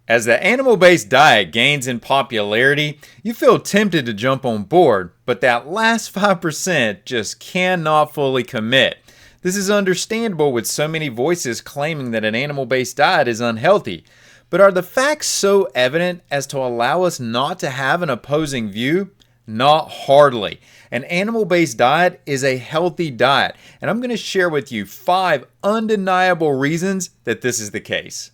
As the animal-based diet gains in popularity, you feel tempted to jump on board, but that last 5% just cannot fully commit. This is understandable with so many voices claiming that an animal-based diet is unhealthy. But are the facts so evident as to allow us not to have an opposing view? Not hardly. An animal-based diet is a healthy diet, and I'm going to share with you 5 undeniable reasons that this is the case.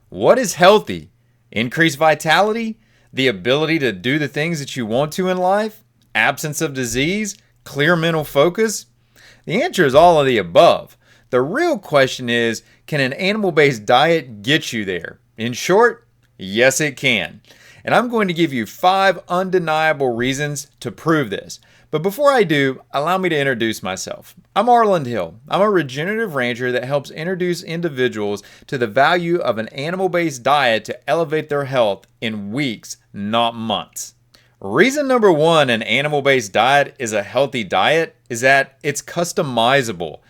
What is healthy? Increased vitality? The ability to do the things that you want to in life? Absence of disease? Clear mental focus? The answer is all of the above. The real question is, can an animal-based diet get you there? In short, yes it can. And I'm going to give you 5 undeniable reasons to prove this. But before I do, allow me to introduce myself. I'm Arland Hill. I'm a regenerative rancher that helps introduce individuals to the value of an animal-based diet to elevate their health in weeks, not months. Reason number 1 an animal-based diet is a healthy diet is that it's customizable.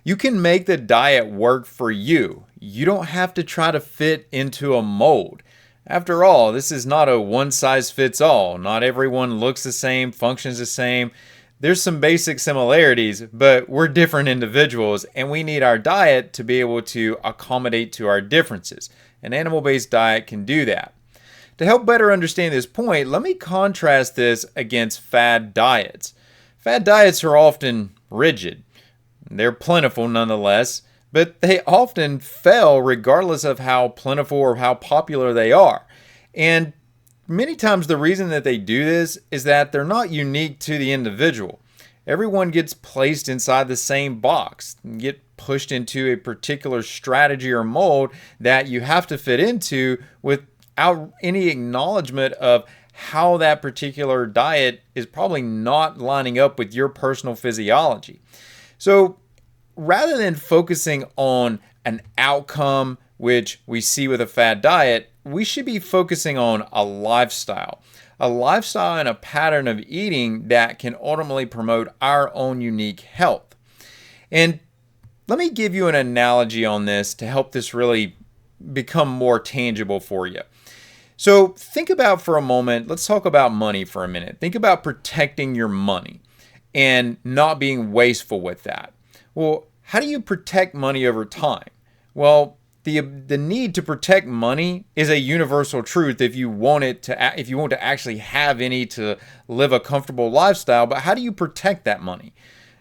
You can make the diet work for you. You don't have to try to fit into a mold. After all, this is not a one-size-fits-all. Not everyone looks the same, functions the same. There's some basic similarities, but we're different individuals, and we need our diet to be able to accommodate to our differences. An animal-based diet can do that. To help better understand this point, let me contrast this against fad diets. Fad diets are often rigid. They're plentiful nonetheless, but they often fail regardless of how plentiful or how popular they are. And many times the reason that they do this is that they're not unique to the individual. Everyone gets placed inside the same box, get pushed into a particular strategy or mold that you have to fit into without any acknowledgement of how that particular diet is probably not lining up with your personal physiology. So rather than focusing on an outcome, which we see with a fad diet, we should be focusing on a lifestyle and a pattern of eating that can ultimately promote our own unique health. And let me give you an analogy on this to help this really become more tangible for you. So think about for a moment, let's talk about money for a minute. Think about protecting your money and not being wasteful with that. Well, how do you protect money over time? Well, the need to protect money is a universal truth if you want to actually have any to live a comfortable lifestyle. But how do you protect that money?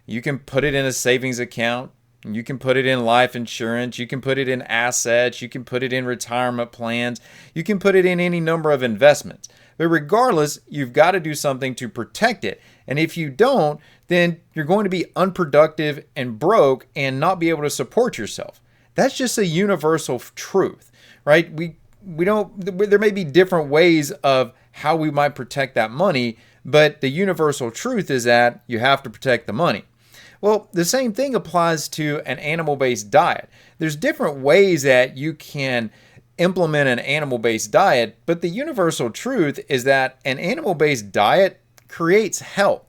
You can put it in a savings account. You can put it in life insurance. You can put it in assets. You can put it in retirement plans. You can put it in any number of investments. But regardless, you've got to do something to protect it. And if you don't, then you're going to be unproductive and broke and not be able to support yourself. That's just a universal truth, right? There may be different ways of how we might protect that money, but the universal truth is that you have to protect the money. Well, the same thing applies to an animal-based diet. There's different ways that you can implement an animal-based diet, but the universal truth is that an animal-based diet creates health.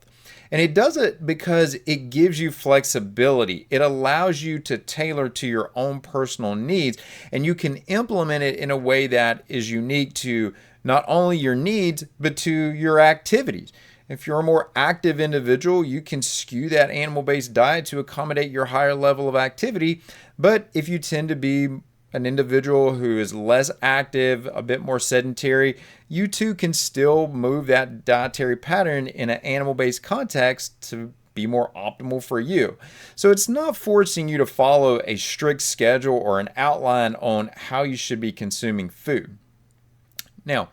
And it does it because it gives you flexibility. It allows you to tailor to your own personal needs, and you can implement it in a way that is unique to not only your needs, but to your activities. If you're a more active individual, you can skew that animal-based diet to accommodate your higher level of activity. But if you tend to be an individual who is less active, a bit more sedentary, you too can still move that dietary pattern in an animal-based context to be more optimal for you. So it's not forcing you to follow a strict schedule or an outline on how you should be consuming food. Now,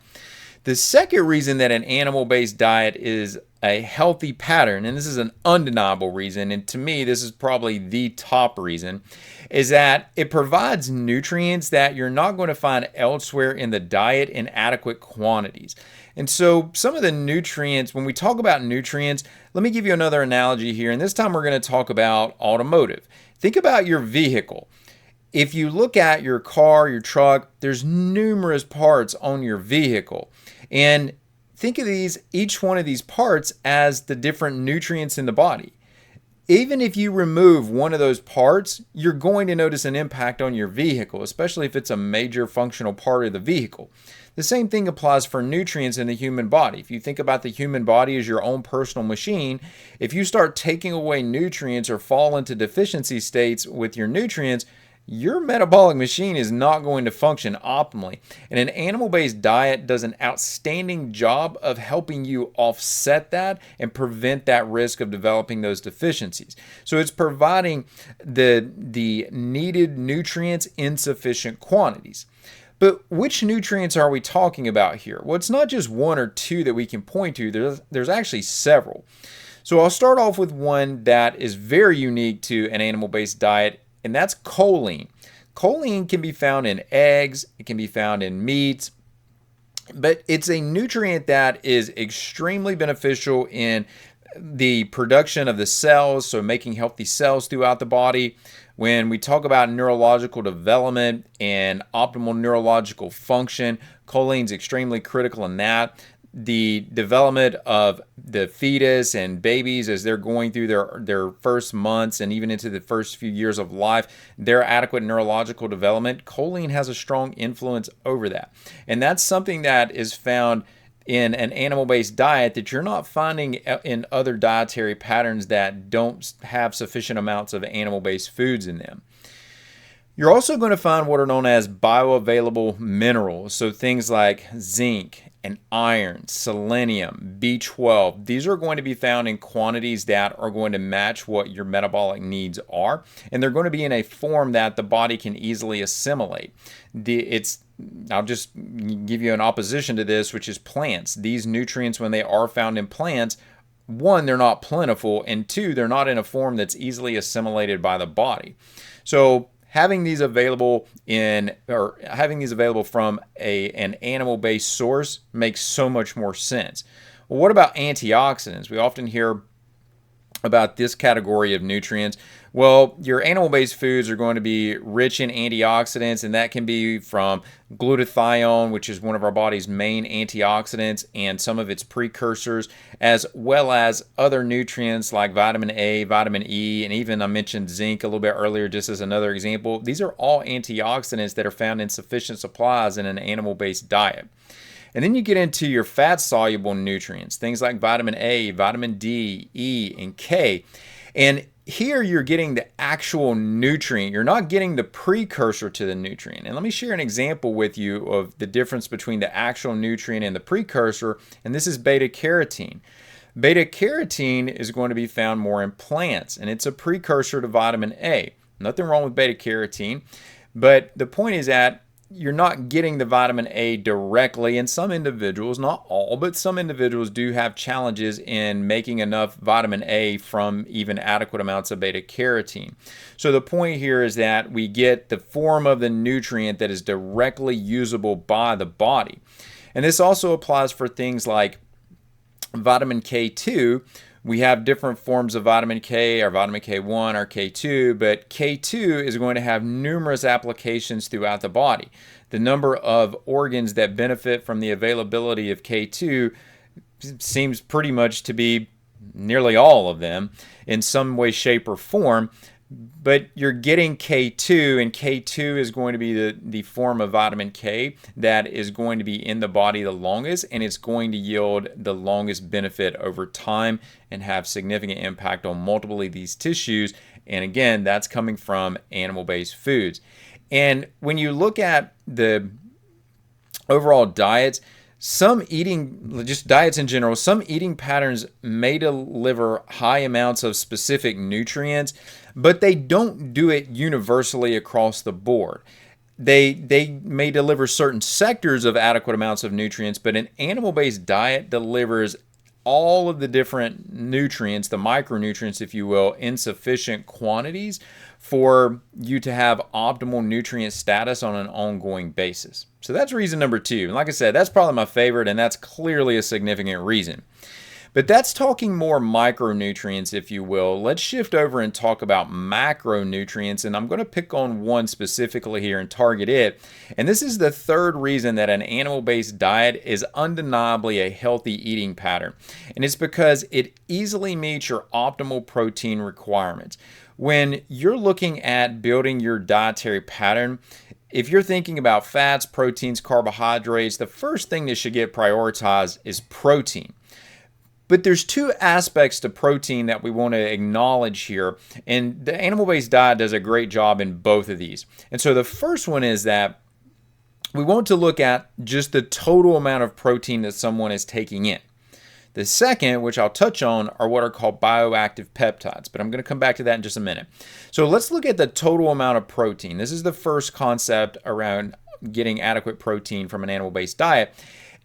the second reason that an animal-based diet is a healthy pattern, and this is an undeniable reason, and to me this is probably the top reason, is that it provides nutrients that you're not going to find elsewhere in the diet in adequate quantities. And so some of the nutrients, when we talk about nutrients, let me give you another analogy here, and this time we're going to talk about automotive. Think about your vehicle. If you look at your car, your truck, there's numerous parts on your vehicle. And think of each one of these parts as the different nutrients in the body. Even if you remove one of those parts, you're going to notice an impact on your vehicle, especially if it's a major functional part of the vehicle. The same thing applies for nutrients in the human body. If you think about the human body as your own personal machine, if you start taking away nutrients or fall into deficiency states with your nutrients, your metabolic machine is not going to function optimally. And an animal-based diet does an outstanding job of helping you offset that and prevent that risk of developing those deficiencies. So it's providing the needed nutrients in sufficient quantities. But which nutrients are we talking about here? Well, it's not just one or two that we can point to. There's actually several. So I'll start off with one that is very unique to an animal-based diet, and that's choline. Choline can be found in eggs, it can be found in meats, but it's a nutrient that is extremely beneficial in the production of the cells, so making healthy cells throughout the body. When we talk about neurological development and optimal neurological function, choline is extremely critical in that. The development of the fetus and babies as they're going through their first months and even into the first few years of life, their adequate neurological development, choline has a strong influence over that. And that's something that is found in an animal-based diet that you're not finding in other dietary patterns that don't have sufficient amounts of animal-based foods in them. You're also going to find what are known as bioavailable minerals, so things like zinc and iron, selenium, B12. These are going to be found in quantities that are going to match what your metabolic needs are, and they're going to be in a form that the body can easily assimilate. I'll just give you an opposition to this, which is plants. These nutrients, when they are found in plants, one, they're not plentiful, and two, they're not in a form that's easily assimilated by the body. So having these available from an animal-based source makes so much more sense. Well, what about antioxidants? We often hear about this category of nutrients. Well, your animal-based foods are going to be rich in antioxidants, and that can be from glutathione, which is one of our body's main antioxidants, and some of its precursors, as well as other nutrients like vitamin A, vitamin E, and even I mentioned zinc a little bit earlier just as another example. These are all antioxidants that are found in sufficient supplies in an animal-based diet. And then you get into your fat-soluble nutrients, things like vitamin A, vitamin D, E, and K. And here you're getting the actual nutrient. You're not getting the precursor to the nutrient. And let me share an example with you of the difference between the actual nutrient and the precursor, and this is beta-carotene. Beta-carotene is going to be found more in plants, and it's a precursor to vitamin A. Nothing wrong with beta-carotene, but the point is that you're not getting the vitamin A directly, and some individuals, not all, but some individuals do have challenges in making enough vitamin A from even adequate amounts of beta carotene. So the point here is that we get the form of the nutrient that is directly usable by the body. And this also applies for things like vitamin K2. We have different forms of vitamin K, or vitamin K1 or K2, but K2 is going to have numerous applications throughout the body. The number of organs that benefit from the availability of K2 seems pretty much to be nearly all of them in some way, shape, or form. But you're getting K2, and K2 is going to be the form of vitamin K that is going to be in the body the longest, and it's going to yield the longest benefit over time and have significant impact on multiple of these tissues. And again, that's coming from animal-based foods. And when you look at the overall diets, just diets in general, some eating patterns may deliver high amounts of specific nutrients, but they don't do it universally across the board. They may deliver certain sectors of adequate amounts of nutrients, but an animal-based diet delivers all of the different nutrients, the micronutrients, if you will, in sufficient quantities for you to have optimal nutrient status on an ongoing basis. So that's reason number two. And like I said, that's probably my favorite, and that's clearly a significant reason. But that's talking more micronutrients, if you will. Let's shift over and talk about macronutrients, and I'm going to pick on one specifically here and target it. And this is the third reason that an animal-based diet is undeniably a healthy eating pattern. And it's because it easily meets your optimal protein requirements. When you're looking at building your dietary pattern, if you're thinking about fats, proteins, carbohydrates, the first thing that should get prioritized is protein. But there's two aspects to protein that we want to acknowledge here, and the animal-based diet does a great job in both of these. And so the first one is that we want to look at just the total amount of protein that someone is taking in. The second, which I'll touch on, are what are called bioactive peptides, but I'm going to come back to that in just a minute. So let's look at the total amount of protein. This is the first concept around getting adequate protein from an animal-based diet.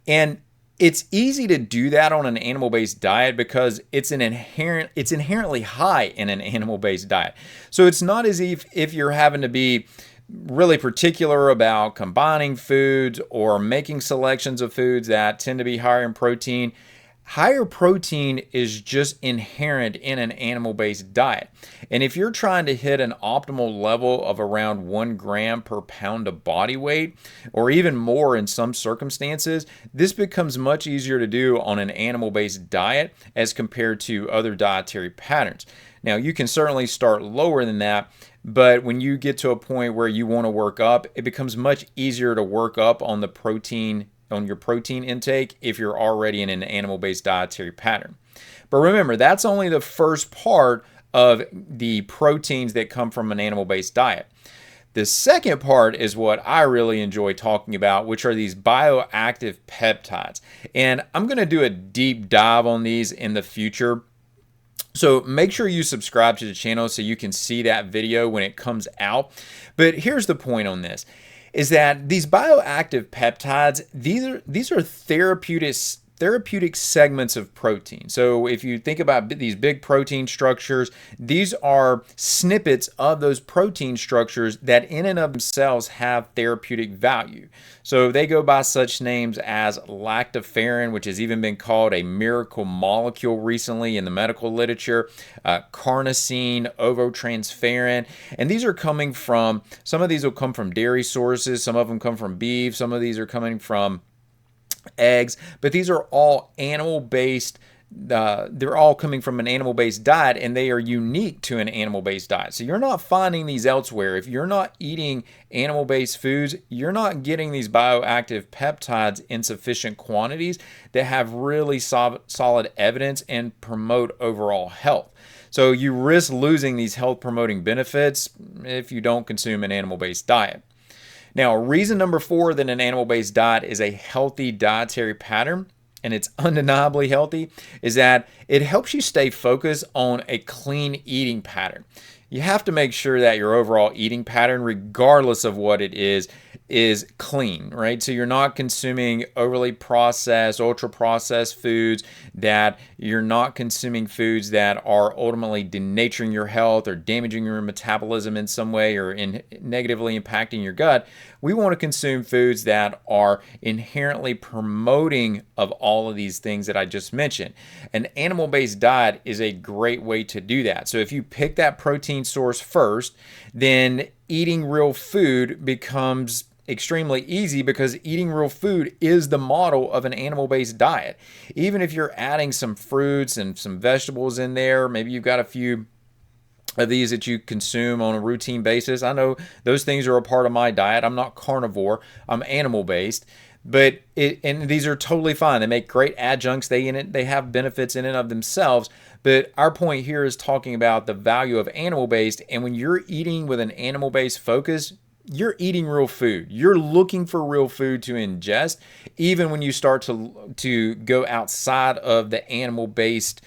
And it's easy to do that on an animal-based diet because it's inherently high in an animal-based diet. So it's not as if you're having to be really particular about combining foods or making selections of foods that tend to be higher in protein. Higher protein is just inherent in an animal-based diet. And if you're trying to hit an optimal level of around 1 gram per pound of body weight, or even more in some circumstances, this becomes much easier to do on an animal-based diet as compared to other dietary patterns. Now, you can certainly start lower than that, but when you get to a point where you want to work up, it becomes much easier to work up on your protein intake if you're already in an animal-based dietary pattern. But remember, that's only the first part of the proteins that come from an animal-based diet. The second part is what I really enjoy talking about, which are these bioactive peptides. And I'm going to do a deep dive on these in the future. So make sure you subscribe to the channel so you can see that video when it comes out. But here's the point on this, is that these bioactive peptides, these are therapeutic segments of protein. So if you think about these big protein structures, these are snippets of those protein structures that in and of themselves have therapeutic value. So they go by such names as lactoferrin, which has even been called a miracle molecule recently in the medical literature, carnosine, ovotransferrin, and these are coming from, some of these will come from dairy sources, some of them come from beef, some of these are coming from eggs, but these are all animal-based. They're all coming from an animal-based diet, and they are unique to an animal-based diet. So you're not finding these elsewhere. If you're not eating animal-based foods, you're not getting these bioactive peptides in sufficient quantities that have really solid evidence and promote overall health. So you risk losing these health-promoting benefits if you don't consume an animal-based diet. Now, reason number 4 that an animal-based diet is a healthy dietary pattern, and it's undeniably healthy, is that it helps you stay focused on a clean eating pattern. You have to make sure that your overall eating pattern, regardless of what it is clean, right? So you're not consuming overly processed, ultra-processed foods, that you're not consuming foods that are ultimately denaturing your health or damaging your metabolism in some way or negatively impacting your gut. We want to consume foods that are inherently promoting of all of these things that I just mentioned. An animal-based diet is a great way to do that. So if you pick that protein source first, then eating real food becomes extremely easy because eating real food is the model of an animal-based diet. Even if you're adding some fruits and some vegetables in there, maybe you've got a few of these that you consume on a routine basis. I know those things are a part of my diet. I'm not carnivore, I'm animal-based. But these are totally fine. They make great adjuncts. They have benefits in and of themselves. But our point here is talking about the value of animal-based. And when you're eating with an animal-based focus, you're eating real food. You're looking for real food to ingest, even when you start to go outside of the animal-based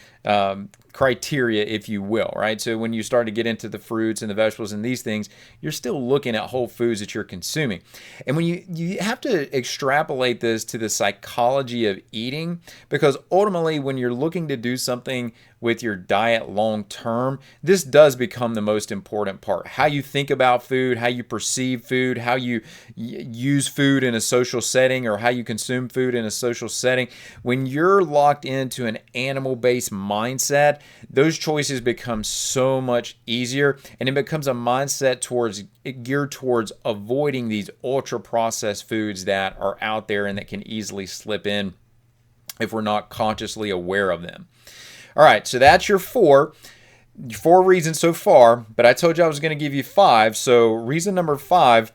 criteria, if you will, right? So when you start to get into the fruits and the vegetables and these things, you're still looking at whole foods that you're consuming. And when you have to extrapolate this to the psychology of eating, because ultimately when you're looking to do something with your diet long term, this does become the most important part. How you think about food, how you perceive food, how you use food in a social setting, or how you consume food in a social setting. When you're locked into an animal-based mindset, those choices become so much easier, and it becomes a mindset geared towards avoiding these ultra-processed foods that are out there and that can easily slip in if we're not consciously aware of them. All right, so that's your four reasons so far, but I told you I was going to give you 5. So reason number 5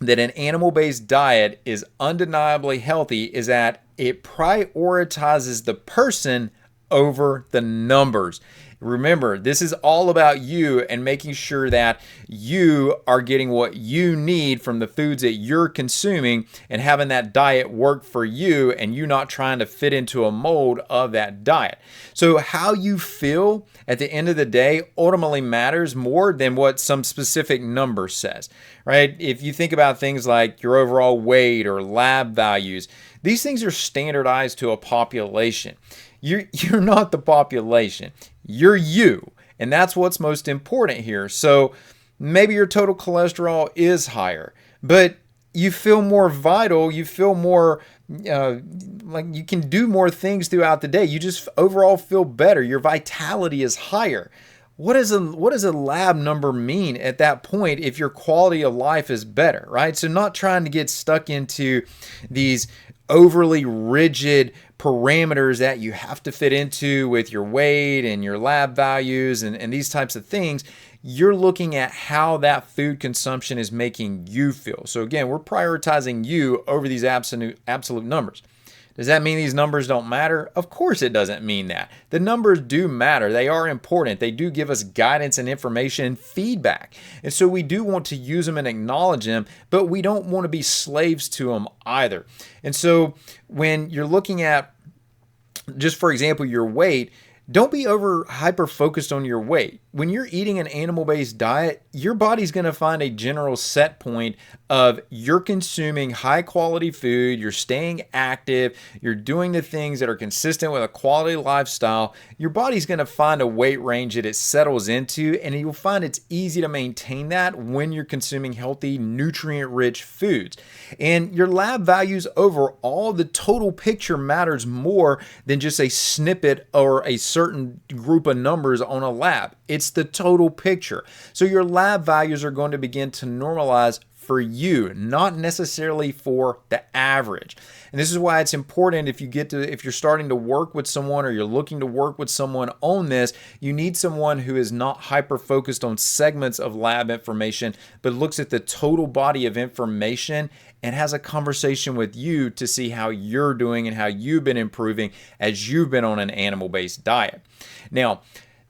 that an animal-based diet is undeniably healthy is that it prioritizes the person over the numbers. Remember, this is all about you and making sure that you are getting what you need from the foods that you're consuming and having that diet work for you, and you not trying to fit into a mold of that diet. So how you feel at the end of the day ultimately matters more than what some specific number says, right? If you think about things like your overall weight or lab values, these things are standardized to a population. You're not the population. You're you. And that's what's most important here. So maybe your total cholesterol is higher, but you feel more vital. You feel more like you can do more things throughout the day. You just overall feel better. Your vitality is higher. What does a lab number mean at that point if your quality of life is better, right? So not trying to get stuck into these overly rigid parameters that you have to fit into with your weight and your lab values and these types of things. You're looking at how that food consumption is making you feel. So again, we're prioritizing you over these absolute numbers. Does that mean these numbers don't matter? Of course it doesn't mean that. The numbers do matter. They are important. They do give us guidance and information and feedback. And so we do want to use them and acknowledge them, but we don't want to be slaves to them either. And so when you're looking at, just for example, your weight, don't be hyper focused on your weight. When you're eating an animal-based diet, your body's going to find a general set point of you're consuming high quality food, you're staying active, you're doing the things that are consistent with a quality lifestyle. Your body's going to find a weight range that it settles into, and you'll find it's easy to maintain that when you're consuming healthy, nutrient-rich foods. And your lab values overall, the total picture matters more than just a snippet or a certain group of numbers on a lab. It's the total picture. So your lab values are going to begin to normalize for you, not necessarily for the average. And this is why it's important if you're starting to work with someone or you're looking to work with someone on this, you need someone who is not hyper focused on segments of lab information, but looks at the total body of information and has a conversation with you to see how you're doing and how you've been improving as you've been on an animal-based diet. Now,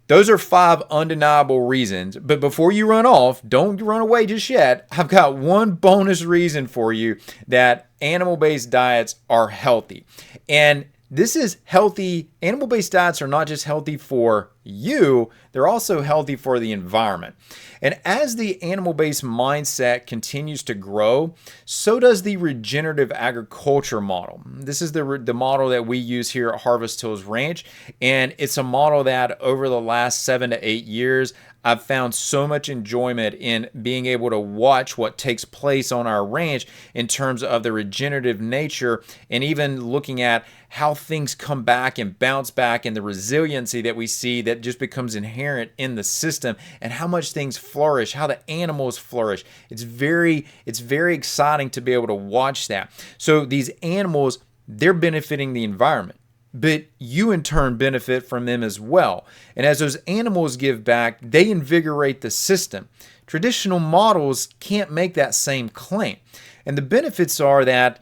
those are 5 undeniable reasons, but before you run off, don't run away just yet. I've got one bonus reason for you that animal-based diets are healthy. And this is healthy. Animal-based diets are not just healthy for you, they're also healthy for the environment. And as the animal-based mindset continues to grow, so does the regenerative agriculture model. This is the model that we use here at Harvest Hills Ranch, and it's a model that over the last 7 to 8 years, I've found so much enjoyment in being able to watch what takes place on our ranch in terms of the regenerative nature, and even looking at how things come back and bounce back, and the resiliency that we see that just becomes inherent in the system, and how much things flourish, how the animals flourish. It's very exciting to be able to watch that. So these animals, they're benefiting the environment, but you in turn benefit from them as well. And as those animals give back, they invigorate the system. Traditional models can't make that same claim. And the benefits are that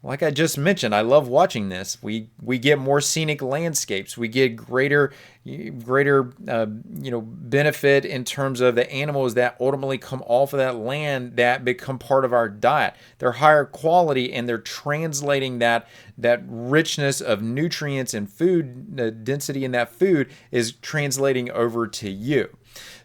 like I just mentioned, I love watching this. We get more scenic landscapes. We get greater benefit in terms of the animals that ultimately come off of that land that become part of our diet. They're higher quality, and they're translating that richness of nutrients and food, the density in that food is translating over to you.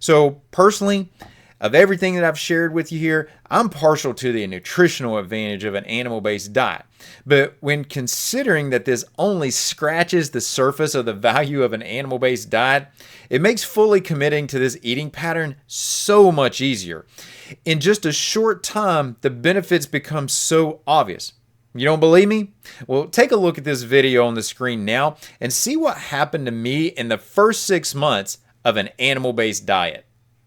So personally, of everything that I've shared with you here, I'm partial to the nutritional advantage of an animal-based diet. But when considering that this only scratches the surface of the value of an animal-based diet, it makes fully committing to this eating pattern so much easier. In just a short time, the benefits become so obvious. You don't believe me? Well, take a look at this video on the screen now and see what happened to me in the first 6 months of an animal-based diet.